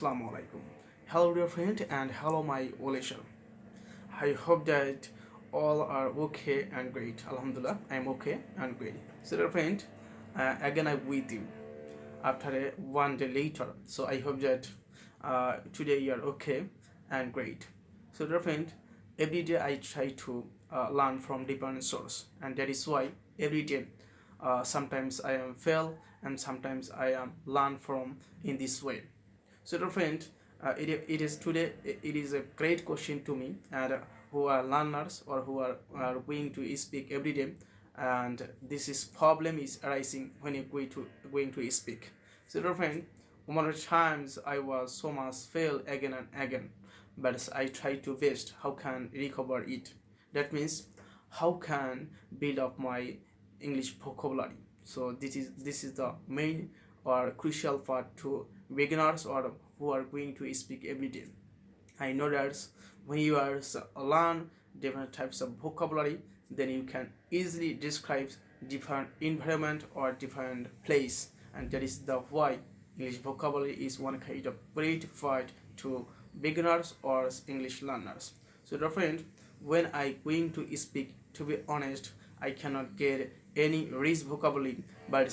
Assalamu alaikum. Hello dear friend and hello my relation. I hope that all are okay and great. Alhamdulillah, I am okay and great. So dear friend, again I'm with you after one day later. So I hope that today you are okay and great. So dear friend, every day I try to learn from different source, and that is why every day sometimes I am fail and sometimes I am learn from in this way. So dear friend, it is today it is a great question to me, and who are learners or who are going to speak every day, and this is problem is arising when you going to speak. So dear friend, many times I was so much fail again and again, but I try to best how can recover it. That means how can build up my English vocabulary. So this is the main or crucial part to beginners or who are going to speak every day. I know that when you are learn different types of vocabulary, then you can easily describe different environment or different place, and that is the why English vocabulary is one kind of great part to beginners or English learners. So dear friend, when I going to speak, to be honest, I cannot get any rich vocabulary, but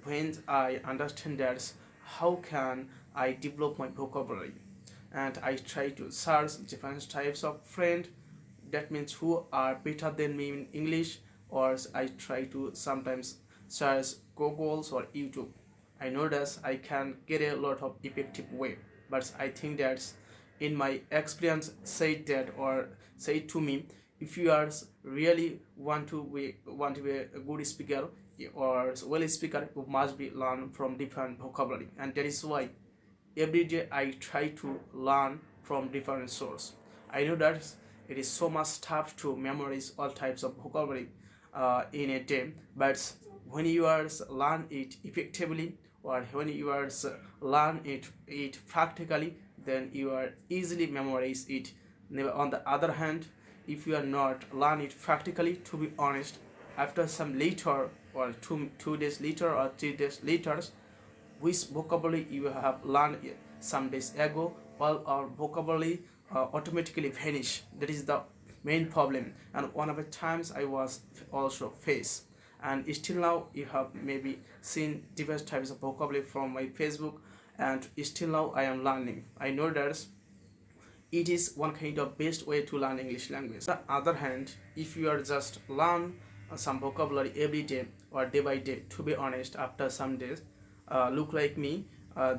when I understand that how can I develop my vocabulary, and I try to search different types of friend, that means who are better than me in English, or I try to sometimes search Google's or YouTube. I know that I can get a lot of effective way, but I think that in my experience said that or say to me, if you are really want to be a good speaker or well speaker, you must be learn from different vocabulary, and that is why every day I try to learn from different source. I know that it is so much tough to memorize all types of vocabulary in a day, but when you are learn it effectively or when you are learn it practically, then you are easily memorize it. On the other hand, if you are not learn it practically, to be honest, after some later or two days later or 3 days later, which vocabulary you have learned some days ago, all our vocabulary automatically vanish. That is the main problem, and one of the times I was also faced, and still now you have maybe seen different types of vocabulary from my Facebook, and still now I am learning. I know that it is one kind of best way to learn English language. On the other hand, if you are just learn some vocabulary every day or day by day, to be honest, after some days, look like me,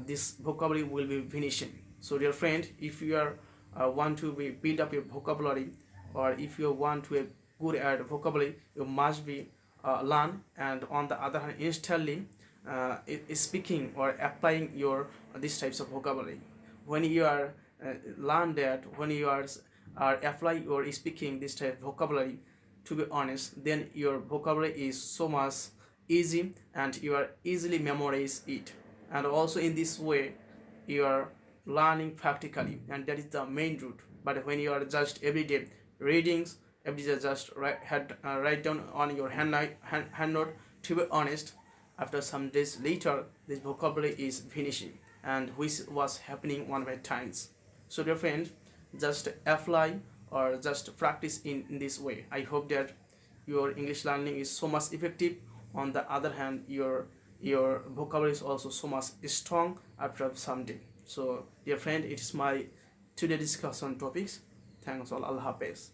this vocabulary will be finishing. So dear friend, if you are want to be build up your vocabulary, or if you want to be good at vocabulary, you must be learn, and on the other hand, instantly speaking or applying your these types of vocabulary. When you are learn that, when you are apply or speaking this type of vocabulary, to be honest, then your vocabulary is so much easy and you are easily memorize it, and also in this way you are learning practically, and that is the main route. But when you are just everyday readings, every day just write down on your hand note, to be honest, after some days later this vocabulary is finishing, and which was happening one by times. So dear friend, just apply or just practice in this way. I hope that your English learning is so much effective. On the other hand, your vocabulary is also so much strong after some day. So dear friend, it is my today discussion topics. Thanks all. Allah Hafiz.